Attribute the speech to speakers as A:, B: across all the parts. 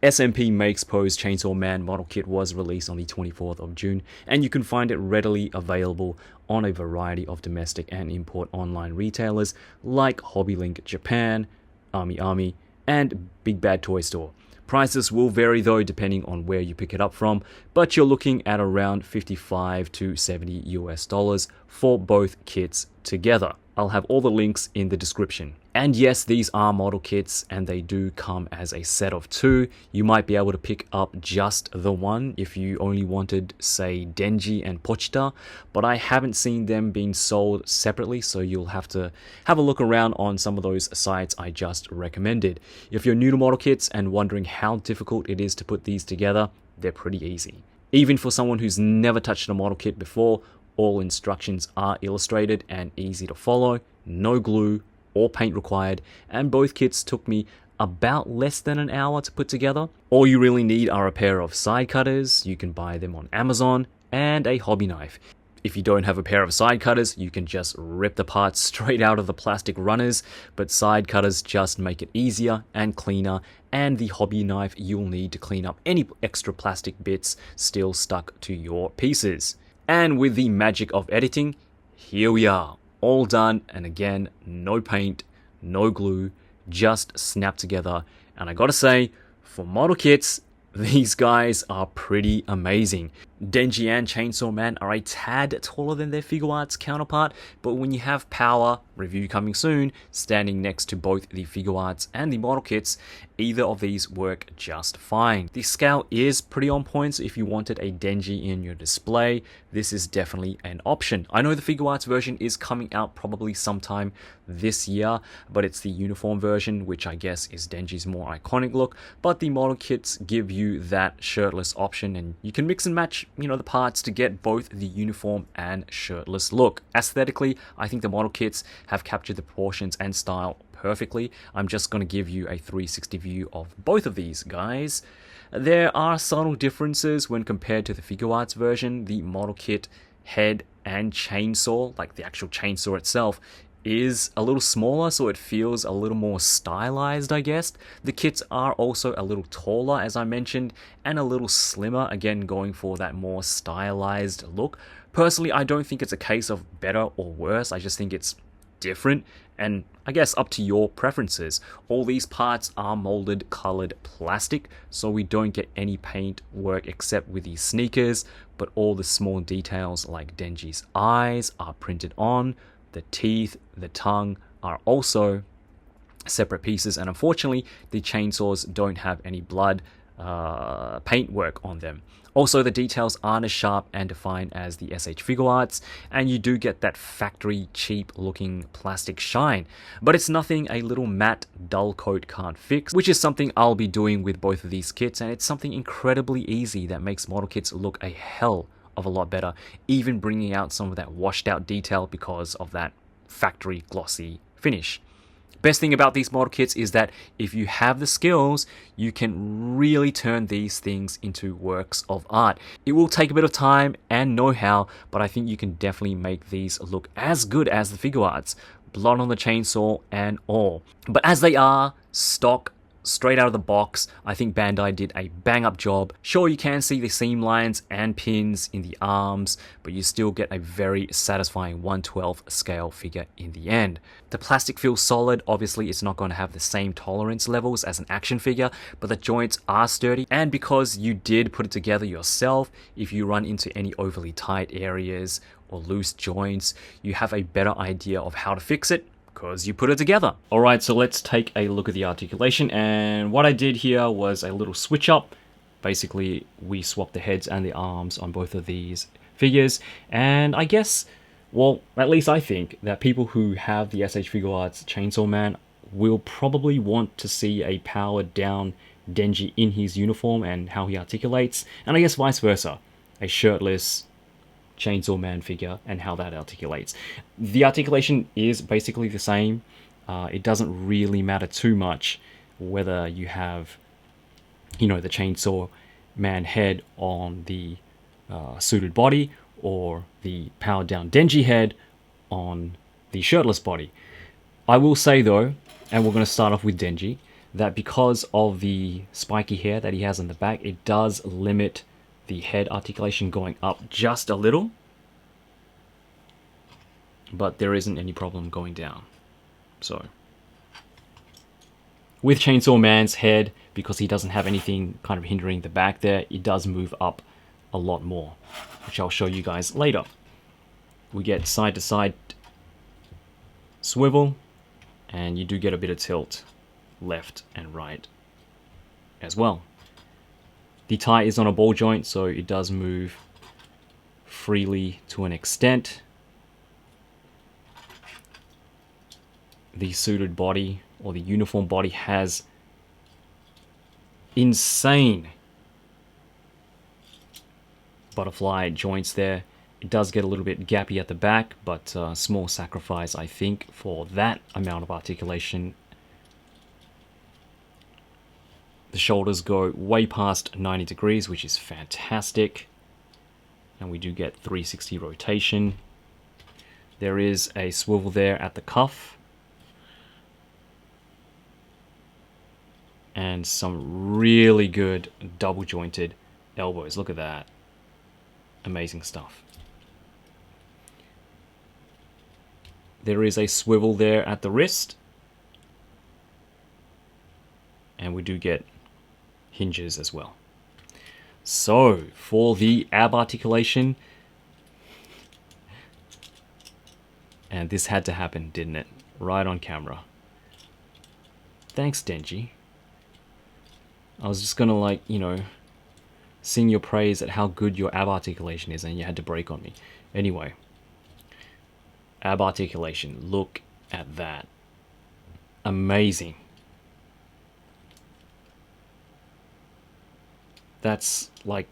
A: SMP Makes Pose Chainsaw Man model kit was released on the 24th of June, and you can find it readily available on a variety of domestic and import online retailers like HobbyLink Japan, AmiAmi, and Big Bad Toy Store. Prices will vary though depending on where you pick it up from, but you're looking at around $55 to $70 for both kits together. I'll have all the links in the description. And yes, these are model kits and they do come as a set of 2. You might be able to pick up just the one if you only wanted, say, Denji and Pochita, but I haven't seen them being sold separately, so you'll have to have a look around on some of those sites I just recommended. If you're new to model kits and wondering how difficult it is to put these together, they're pretty easy. Even for someone who's never touched a model kit before, all instructions are illustrated and easy to follow, no glue or paint required, and both kits took me about less than an hour to put together. All you really need are a pair of side cutters, you can buy them on Amazon, and a hobby knife. If you don't have a pair of side cutters, you can just rip the parts straight out of the plastic runners, but side cutters just make it easier and cleaner, and the hobby knife you'll need to clean up any extra plastic bits still stuck to your pieces. And with the magic of editing, here we are, all done, and again, no paint, no glue, just snap together. And I gotta say, for model kits, these guys are pretty amazing. Denji and Chainsaw Man are a tad taller than their figure arts counterpart, but when you have Power, review coming soon, standing next to both the figure arts and the model kits, either of these work just fine. The scale is pretty on point, so if you wanted a Denji in your display, this is definitely an option. I know the figure arts version is coming out probably sometime this year, but it's the uniform version, which I guess is Denji's more iconic look, but the model kits give you that shirtless option, and you can mix and match the parts to get both the uniform and shirtless look. Aesthetically, I think the model kits have captured the proportions and style perfectly. I'm just going to give you a 360 view of both of these guys. There are subtle differences when compared to the figure arts version. The model kit head and chainsaw, like the actual chainsaw itself, is a little smaller, so it feels a little more stylized, I guess. The kits are also a little taller, as I mentioned, and a little slimmer, again going for that more stylized look. Personally, I don't think it's a case of better or worse, I just think it's different, and I guess up to your preferences. All these parts are molded colored plastic, so we don't get any paint work except with the sneakers, but all the small details like Denji's eyes are printed on. The teeth, the tongue are also separate pieces, and unfortunately the chainsaws don't have any blood paint work on them. Also, the details aren't as sharp and defined as the SH figure arts, and you do get that factory cheap looking plastic shine, but it's nothing a little matte dull coat can't fix, which is something I'll be doing with both of these kits, and it's something incredibly easy that makes model kits look a hell of a lot better, even bringing out some of that washed out detail because of that factory glossy finish. Best thing about these model kits is that if you have the skills, you can really turn these things into works of art. It will take a bit of time and know-how, but I think you can definitely make these look as good as the figure arts, blood on the chainsaw and all. But as they are stock, straight out of the box, I think Bandai did a bang up job. Sure, you can see the seam lines and pins in the arms, but you still get a very satisfying 1/12 scale figure in the end. The plastic feels solid. Obviously it's not going to have the same tolerance levels as an action figure, but the joints are sturdy, and because you did put it together yourself, if you run into any overly tight areas or loose joints, you have a better idea of how to fix it because you put it together. Alright, so let's take a look at the articulation, and what I did here was a little switch up. Basically, we swapped the heads and the arms on both of these figures, and I guess, well, at least I think that people who have the SH Figure Arts Chainsaw Man will probably want to see a powered down Denji in his uniform and how he articulates, and I guess vice versa, a shirtless Chainsaw Man figure and how that articulates. The articulation is basically the same. It doesn't really matter too much whether you have, the Chainsaw Man head on the suited body or the powered down Denji head on the shirtless body. I will say though, and we're going to start off with Denji, that because of the spiky hair that he has in the back, it does limit the head articulation going up just a little, but there isn't any problem going down. So with Chainsaw Man's head, because he doesn't have anything kind of hindering the back there, it does move up a lot more, which I'll show you guys later. We get side to side swivel, and you do get a bit of tilt left and right as well. The tie is on a ball joint, so it does move freely to an extent. The suited body, or the uniform body, has insane butterfly joints there. It does get a little bit gappy at the back, but small sacrifice, I think, for that amount of articulation. The shoulders go way past 90 degrees, which is fantastic. And we do get 360 rotation. There is a swivel there at the cuff. And some really good double jointed elbows. Look at that. Amazing stuff. There is a swivel there at the wrist. And we do get hinges as well. So, for the ab articulation, and this had to happen, didn't it? Right on camera. Thanks, Denji. I was just gonna, like, you know, sing your praise at how good your ab articulation is, and you had to break on me. Anyway, ab articulation, look at that. Amazing. That's like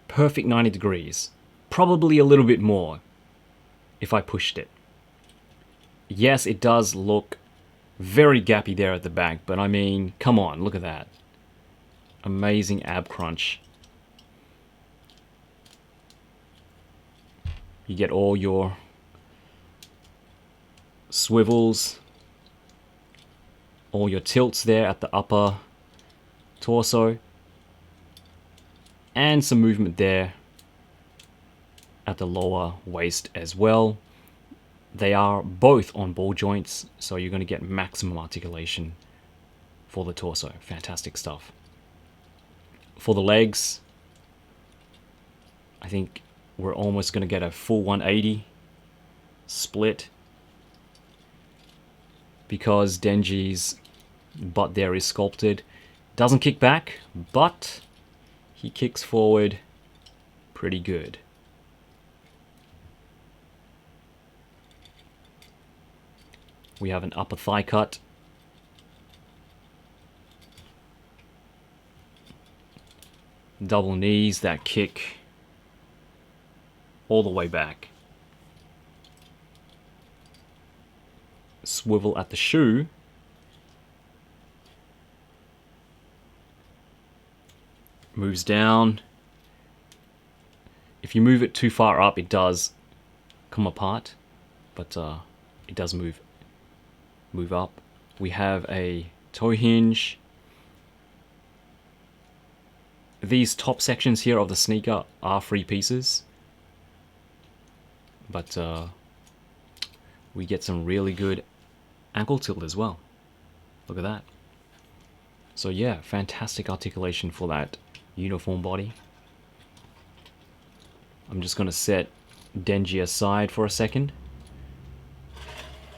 A: perfect 90 degrees. Probably a little bit more if I pushed it. Yes, it does look very gappy there at the back, but I mean, come on, look at that. Amazing ab crunch. You get all your swivels, all your tilts there at the upper torso, and some movement there at the lower waist as well. They are both on ball joints, so you're going to get maximum articulation for the torso. Fantastic stuff. For the legs, I think we're almost going to get a full 180 split, because Denji's butt there is sculpted. Doesn't kick back, but he kicks forward pretty good. We have an upper thigh cut. Double knees that kick all the way back. Swivel at the shoe. Moves down. If you move it too far up, it does come apart, but it does move up. We have a toe hinge. These top sections here of the sneaker are free pieces, but we get some really good ankle tilt as well. Look at that. So yeah, fantastic articulation for that uniform body. I'm just going to set Denji aside for a second.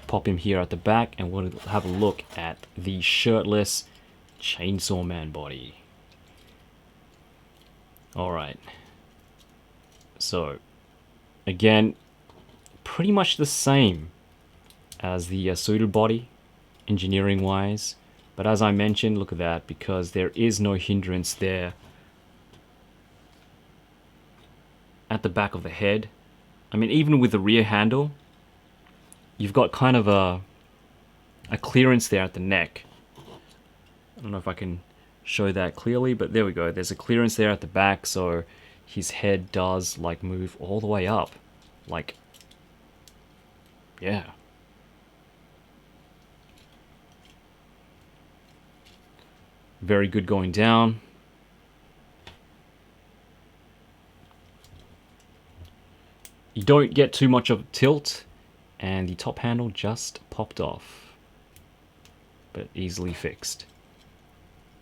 A: Pop him here at the back, and we'll have a look at the shirtless Chainsaw Man body. Alright. So, again, pretty much the same as the suited body, engineering wise. But as I mentioned, look at that, because there is no hindrance there at the back of the head. I mean, even with the rear handle, you've got kind of a clearance there at the neck. I don't know if I can show that clearly, but there we go. There's a clearance there at the back, so his head does like move all the way up. Like, yeah. Very good going down. You don't get too much of tilt, and the top handle just popped off, but easily fixed.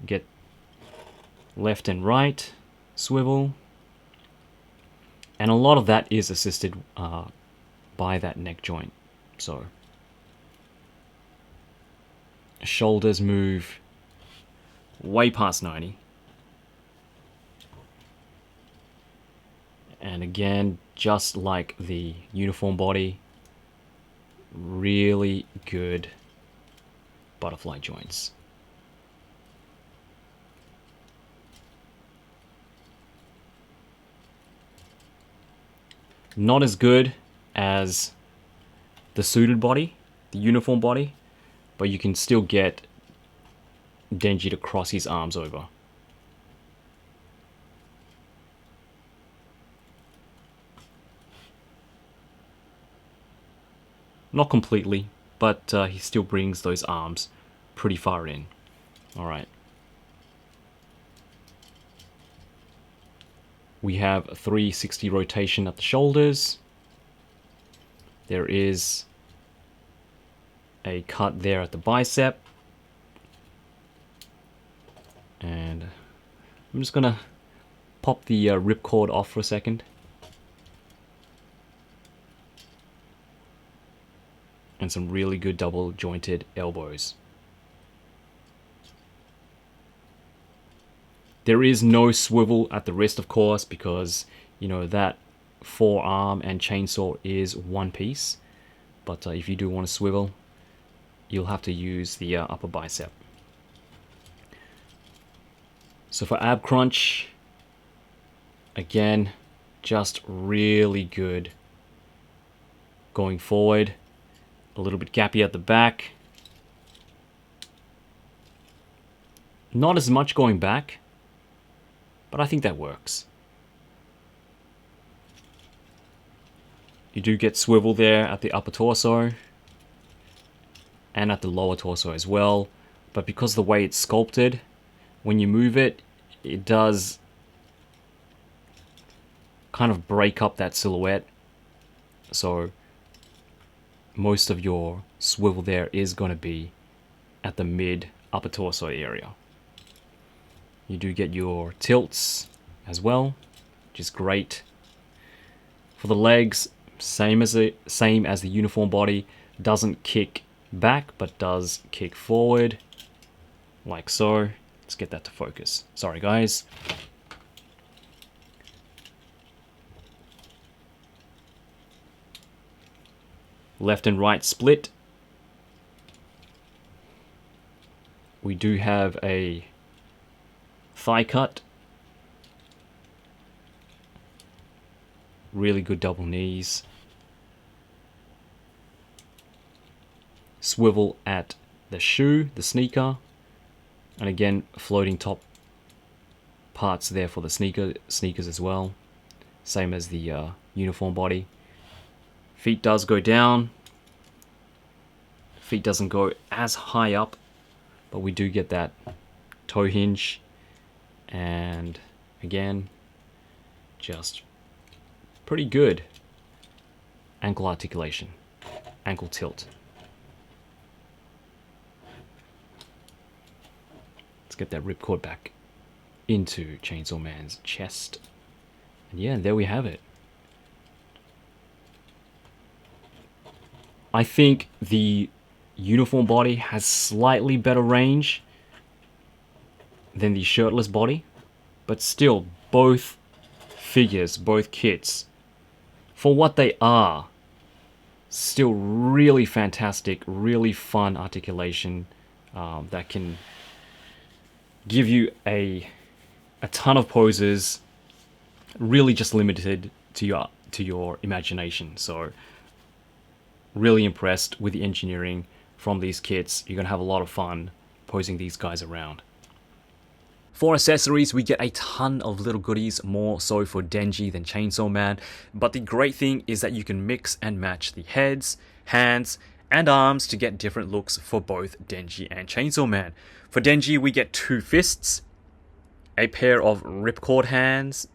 A: Get left and right swivel, and a lot of that is assisted by that neck joint. So shoulders move way past 90. And again, just like the uniform body, really good butterfly joints. Not as good as the suited body, the uniform body, but you can still get Denji to cross his arms over. Not completely, but he still brings those arms pretty far in. Alright. We have a 360 rotation at the shoulders. There is a cut there at the bicep. And I'm just gonna pop the ripcord off for a second. And some really good double jointed elbows. There is no swivel at the wrist, of course, because, you know, that forearm and chainsaw is one piece. But if you do want to swivel, you'll have to use the upper bicep. So for ab crunch, again, just really good going forward. A little bit gappy at the back. Not as much going back, but I think that works. You do get swivel there at the upper torso and at the lower torso as well, but because the way it's sculpted, when you move it, it does kind of break up that silhouette. So most of your swivel there is going to be at the mid upper torso area. You do get your tilts as well, which is great. For the legs, same as the uniform body, doesn't kick back but does kick forward, like so. Let's get that to focus. Sorry guys. Left and right split. We do have a thigh cut. Really good double knees. Swivel at the shoe, the sneaker. And again, floating top parts there for the sneakers as well. Same as the uniform body. Feet does go down. Feet doesn't go as high up, but we do get that toe hinge. And again, just pretty good ankle articulation, ankle tilt. Let's get that ripcord back into Chainsaw Man's chest. And yeah, there we have it. I think the uniform body has slightly better range than the shirtless body, but still, both figures, both kits, for what they are, still really fantastic, really fun articulation that can give you a ton of poses, really just limited to your imagination. So really impressed with the engineering from these kits. You're gonna have a lot of fun posing these guys around. For accessories, we get a ton of little goodies, more so for Denji than Chainsaw Man. But the great thing is that you can mix and match the heads, hands, and arms to get different looks for both Denji and Chainsaw Man. For Denji, we get 2 fists, a pair of ripcord hands,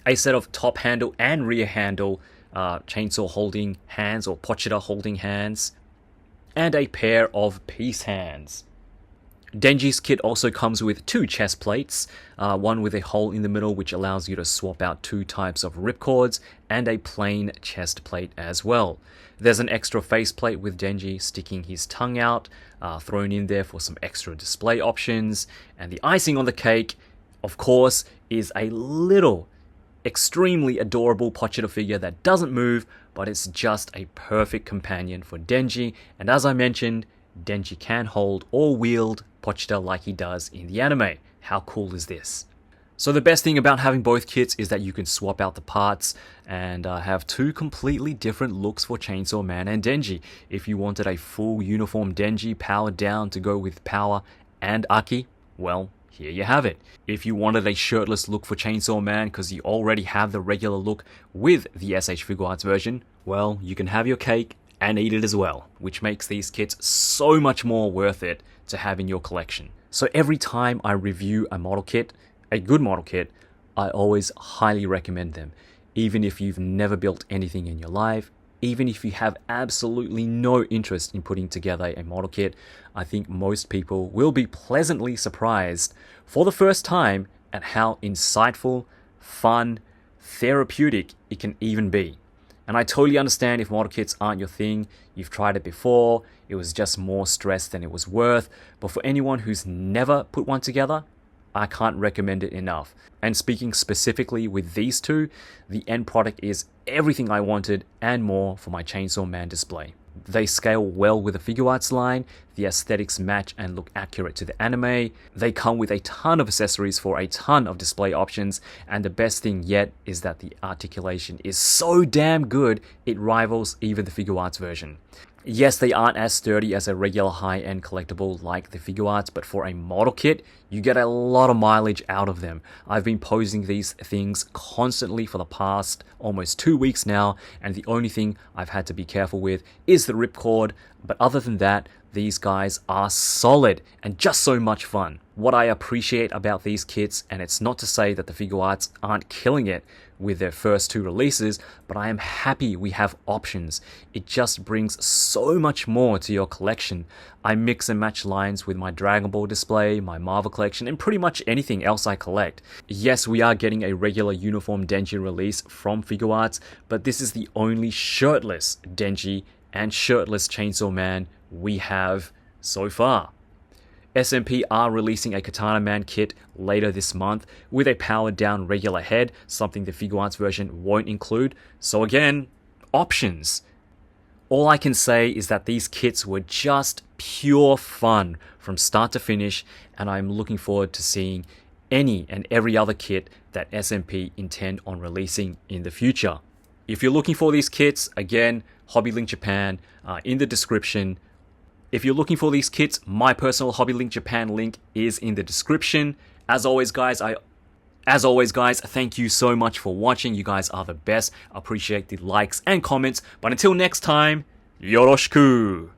A: a set of top handle and rear handle chainsaw holding hands or pochita holding hands, and a pair of peace hands. Denji's kit also comes with 2 chest plates, one with a hole in the middle which allows you to swap out 2 types of ripcords, and a plain chest plate as well. There's an extra face plate with Denji sticking his tongue out, thrown in there for some extra display options, and the icing on the cake, of course, is a little, extremely adorable Pochita figure that doesn't move, but it's just a perfect companion for Denji, and as I mentioned, Denji can hold or wield Pochita like he does in the anime. How cool is this? So the best thing about having both kits is that you can swap out the parts and have 2 completely different looks for Chainsaw Man and Denji. If you wanted a full uniform Denji powered down to go with Power and Aki, well, here you have it. If you wanted a shirtless look for Chainsaw Man because you already have the regular look with the SH Figuarts version, well, you can have your cake and eat it as well, which makes these kits so much more worth it to have in your collection. So every time I review a model kit, a good model kit, I always highly recommend them. Even if you've never built anything in your life, even if you have absolutely no interest in putting together a model kit, I think most people will be pleasantly surprised for the first time at how insightful, fun, therapeutic it can even be. And I totally understand if model kits aren't your thing, you've tried it before, it was just more stress than it was worth, but for anyone who's never put one together, I can't recommend it enough. And speaking specifically with these 2, the end product is everything I wanted and more for my Chainsaw Man display. They scale well with the Figuarts line, the aesthetics match and look accurate to the anime, they come with a ton of accessories for a ton of display options, and the best thing yet is that the articulation is so damn good it rivals even the Figuarts version. Yes, they aren't as sturdy as a regular high-end collectible like the Figuarts, but for a model kit, you get a lot of mileage out of them. I've been posing these things constantly for the past almost 2 weeks now, and the only thing I've had to be careful with is the ripcord, but other than that, these guys are solid and just so much fun. What I appreciate about these kits, and it's not to say that the Figuarts aren't killing it with their first 2 releases, but I am happy we have options. It just brings so much more to your collection. I mix and match lines with my Dragon Ball display, my Marvel collection, and pretty much anything else I collect. Yes, we are getting a regular uniform Denji release from Figuarts, but this is the only shirtless Denji and shirtless Chainsaw Man we have so far. SMP are releasing a Katana Man kit later this month with a powered down regular head, something the Figuarts version won't include. So again, options. All I can say is that these kits were just pure fun from start to finish, and I'm looking forward to seeing any and every other kit that SMP intend on releasing in the future. If you're looking for these kits, again, Hobby Link Japan in the description. If you're looking for these kits, my personal Hobby Link Japan link is in the description. As always, guys, thank you so much for watching. You guys are the best. I appreciate the likes and comments. But until next time, yoroshiku!